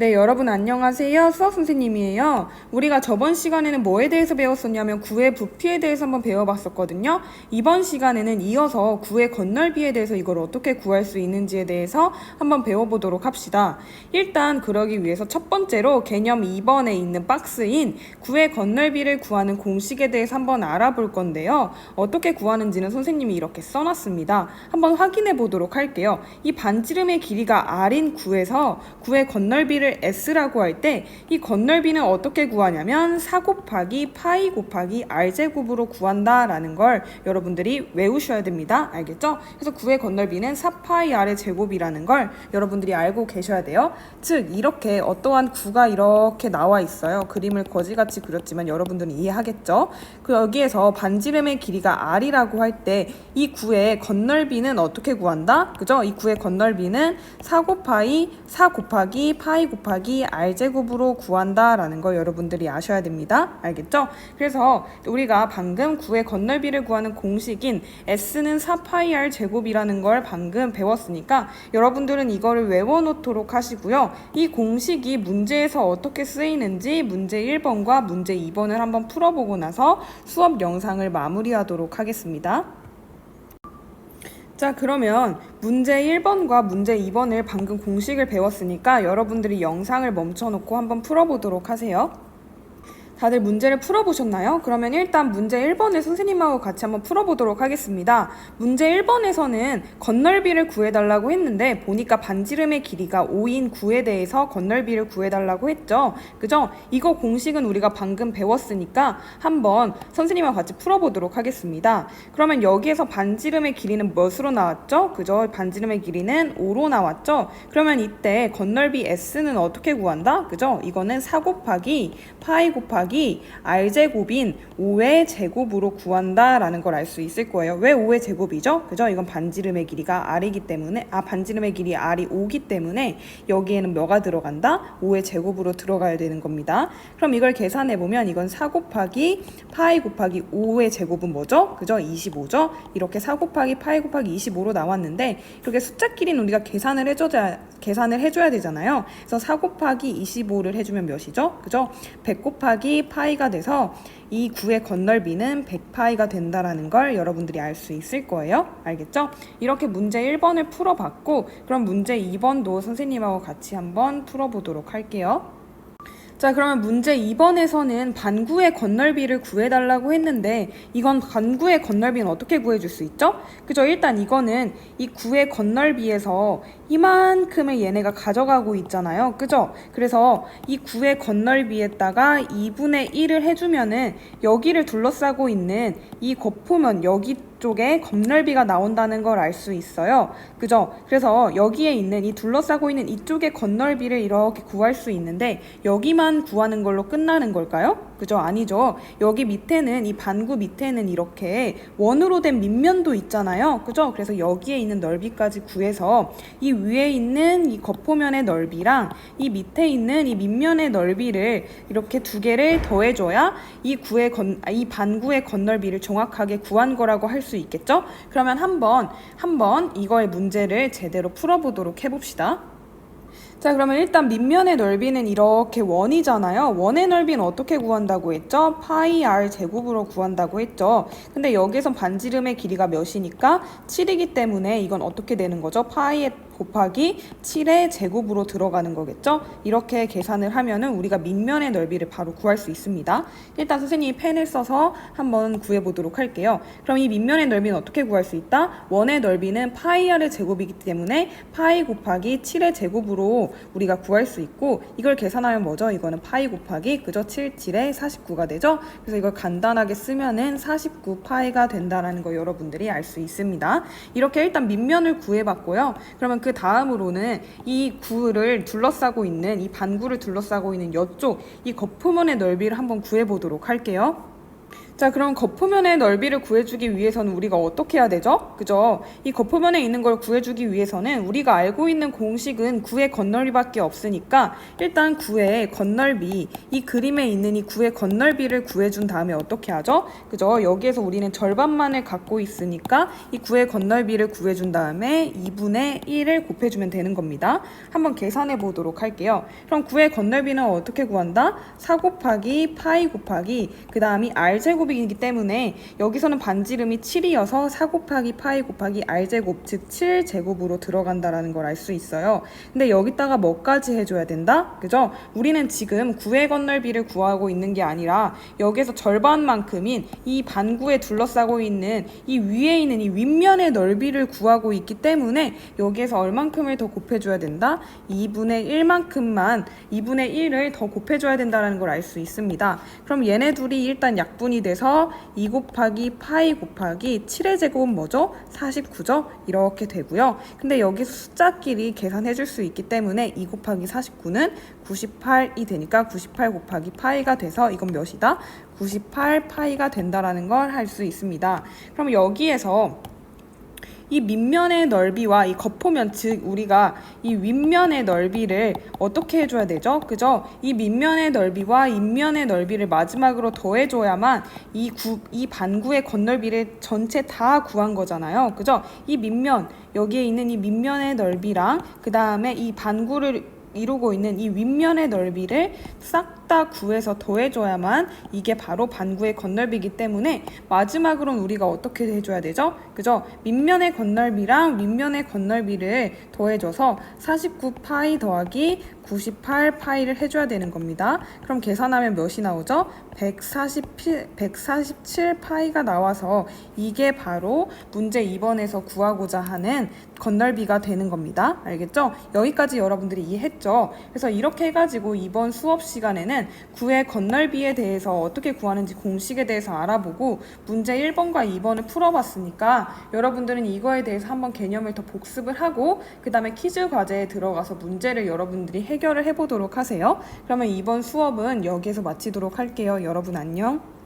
네, 여러분 안녕하세요. 수학 선생님이에요. 우리가 저번 시간에는 뭐에 대해서 배웠었냐면 구의 부피에 대해서 한번 배워봤었거든요. 이번 시간에는 이어서 구의 건널비에 대해서 이걸 어떻게 구할 수 있는지에 대해서 한번 배워보도록 합시다. 일단 그러기 위해서 첫 번째로 개념 2번에 있는 박스인 구의 건널비를 구하는 공식에 대해서 한번 알아볼 건데요. 어떻게 구하는지는 선생님이 이렇게 써놨습니다. 한번 확인해 보도록 할게요. 이 반지름의 길이가 r인 구에서 구의 건널비를 S라고 할 때 이 건널비는 어떻게 구하냐면 4 곱하기 파이 곱하기 R제곱으로 구한다라는 걸 여러분들이 외우셔야 됩니다. 알겠죠? 그래서 구의 건널비는 4파이 R의 제곱이라는 걸 여러분들이 알고 계셔야 돼요. 즉 이렇게 어떠한 구가 이렇게 나와 있어요. 그림을 거지같이 그렸지만 여러분들은 이해하겠죠? 그 여기에서 반지름의 길이가 R이라고 할 때 이 구의 건널비는 어떻게 구한다? 그죠? 이 구의 건널비는 4 곱하기 파이 곱하기 R제곱으로 구한다라는 걸 여러분들이 아셔야 됩니다. 알겠죠? 그래서 우리가 방금 구의 건널비를 구하는 공식인 S는 4파이 R제곱이라는 걸 방금 배웠으니까 여러분들은 이거를 외워놓도록 하시고요. 이 공식이 문제에서 어떻게 쓰이는지 문제 1번과 문제 2번을 한번 풀어보고 나서 수업 영상을 마무리하도록 하겠습니다. 자, 그러면 문제 1번과 문제 2번을 방금 공식을 배웠으니까 여러분들이 영상을 멈춰놓고 한번 풀어보도록 하세요. 다들 문제를 풀어보셨나요? 그러면 일단 문제 1번을 선생님하고 같이 한번 풀어보도록 하겠습니다. 문제 1번에서는 건널비를 구해달라고 했는데 보니까 반지름의 길이가 5인 구에 대해서 건널비를 구해달라고 했죠. 그죠? 이거 공식은 우리가 방금 배웠으니까 한번 선생님하고 같이 풀어보도록 하겠습니다. 그러면 여기에서 반지름의 길이는 몇으로 나왔죠? 그죠? 반지름의 길이는 5로 나왔죠? 그러면 이때 건널비 S는 어떻게 구한다? 그죠? 이거는 4 곱하기 파이 곱하기 R제곱인 5의 제곱으로 구한다라는 걸 알 수 있을 거예요. 왜 5의 제곱이죠? 그죠? 이건 반지름의 길이가 R이기 때문에 반지름의 길이 R이 5기 때문에 여기에는 뭐가 들어간다? 5의 제곱으로 들어가야 되는 겁니다. 그럼 이걸 계산해 보면 이건 4 곱하기 파이 곱하기 5의 제곱은 뭐죠? 그죠? 25죠? 이렇게 4 곱하기 파이 곱하기 25로 나왔는데 이렇게 숫자끼리는 우리가 계산을 해줘야 되잖아요. 그래서 4 곱하기 25를 해주면 몇이죠? 그죠? 100 곱하기 파이가 돼서 이 구의 건널비는 100파이가 된다라는 걸 여러분들이 알 수 있을 거예요. 알겠죠? 이렇게 문제 1번을 풀어봤고 그럼 문제 2번도 선생님하고 같이 한번 풀어보도록 할게요. 자, 그러면 문제 2번에서는 반구의 건널비를 구해달라고 했는데 이건 반구의 건널비는 어떻게 구해줄 수 있죠? 그죠? 일단 이거는 이 구의 건널비에서 이만큼의 얘네가 가져가고 있잖아요. 그죠? 그래서 이 구의 건널비에다가 2분의 1을 해주면은 여기를 둘러싸고 있는 이 겉표면 여기 쪽에 건널비가 나온다는 걸 알 수 있어요. 그죠? 그래서 여기에 있는 이 둘러싸고 있는 이쪽의 건널비를 이렇게 구할 수 있는데 여기만 구하는 걸로 끝나는 걸까요? 그죠? 아니죠. 여기 밑에는 이 반구 밑에는 이렇게 원으로 된 밑면도 있잖아요. 그죠? 그래서 여기에 있는 넓이까지 구해서 이 위에 있는 이 겉표면의 넓이랑 이 밑에 있는 이 밑면의 넓이를 이렇게 두 개를 더해줘야 이 반구의 건널비를 정확하게 구한 거라고 할 수 있겠죠? 그러면 한번 이거의 문제를 제대로 풀어보도록 해봅시다. 자, 그러면 일단 밑면의 넓이는 이렇게 원이잖아요. 원의 넓이는 어떻게 구한다고 했죠? 파이 R 제곱으로 구한다고 했죠. 근데 여기서 반지름의 길이가 몇이니까 7이기 때문에 이건 어떻게 되는 거죠? 파이 곱하기 7의 제곱으로 들어가는 거겠죠? 이렇게 계산을 하면은 우리가 밑면의 넓이를 바로 구할 수 있습니다. 일단 선생님이 펜을 써서 한번 구해보도록 할게요. 그럼 이 밑면의 넓이는 어떻게 구할 수 있다? 원의 넓이는 파이 R의 제곱이기 때문에 파이 곱하기 7의 제곱으로 우리가 구할 수 있고 이걸 계산하면 뭐죠? 이거는 파이 곱하기 그죠? 7, 7에 49가 되죠? 그래서 이걸 간단하게 쓰면은 49파이가 된다라는 거 여러분들이 알 수 있습니다. 이렇게 일단 밑면을 구해봤고요. 그러면 그 다음으로는 이 구를 둘러싸고 있는 이 반구를 둘러싸고 있는 이쪽 이 겉표면의 넓이를 한번 구해보도록 할게요. 자, 그럼 거푸면의 넓이를 구해주기 위해서는 우리가 어떻게 해야 되죠? 그죠? 이 거푸면에 있는 걸 구해주기 위해서는 우리가 알고 있는 공식은 9의 건널비밖에 없으니까 일단 9의 건널비, 이 그림에 있는 이 9의 건널비를 구해준 다음에 어떻게 하죠? 그죠? 여기에서 우리는 절반만을 갖고 있으니까 이 9의 건널비를 구해준 다음에 2분의 1을 곱해주면 되는 겁니다. 한번 계산해 보도록 할게요. 그럼 9의 건널비는 어떻게 구한다? 4 곱하기 파이 곱하기 그 다음이 r제곱이기 때문에 여기서는 반지름이 7이어서 4 곱하기 파이 곱하기 r제곱 즉 7제곱으로 들어간다라는 걸 알 수 있어요. 근데 여기다가 뭐까지 해줘야 된다? 그죠? 우리는 지금 9의 건널비를 구하고 있는 게 아니라 여기에서 절반만큼인 이 반구에 둘러싸고 있는 이 위에 있는 이 윗면의 넓이를 구하고 있기 때문에 여기에서 얼만큼을 더 곱해줘야 된다? 2분의 1만큼만 2분의 1을 더 곱해줘야 된다는 걸 알 수 있습니다. 그럼 얘네 둘이 일단 약분이 돼서 2 곱하기 파이 곱하기 7의 제곱은 뭐죠? 49죠? 이렇게 되고요. 근데 여기서 숫자끼리 계산해 줄 수 있기 때문에 2 곱하기 49는 98이 되니까 98 곱하기 파이가 돼서 이건 몇이다? 98 파이가 된다라는 걸 할 수 있습니다. 그럼 여기에서 이 밑면의 넓이와 이 겉포면 즉 우리가 이 윗면의 넓이를 어떻게 해줘야 되죠? 그죠? 이 밑면의 넓이와 윗면의 넓이를 마지막으로 더해줘야만 이 반구의 건널비를 전체 다 구한 거잖아요. 그죠? 이 밑면 여기에 있는 이 밑면의 넓이랑 그 다음에 이 반구를 이루고 있는 이 윗면의 넓이를 싹 다 구해서 더해줘야만 이게 바로 반구의 건널비이기 때문에 마지막으로는 우리가 어떻게 해줘야 되죠? 그죠? 밑면의 건널비랑 윗면의 건널비를 더해줘서 49 파이 더하기 98 파이를 해줘야 되는 겁니다. 그럼 계산하면 몇이 나오죠? 147 파이가 나와서 이게 바로 문제 2번에서 구하고자 하는 건널비가 되는 겁니다. 알겠죠? 여기까지 여러분들이 이해했죠? 그래서 이렇게 해가지고 이번 수업 시간에는 9의 건널비에 대해서 어떻게 구하는지 공식에 대해서 알아보고 문제 1번과 2번을 풀어봤으니까 여러분들은 이거에 대해서 한번 개념을 더 복습을 하고 그 다음에 퀴즈 과제에 들어가서 문제를 여러분들이 해결을 해보도록 하세요. 그러면 이번 수업은 여기에서 마치도록 할게요. 여러분 안녕.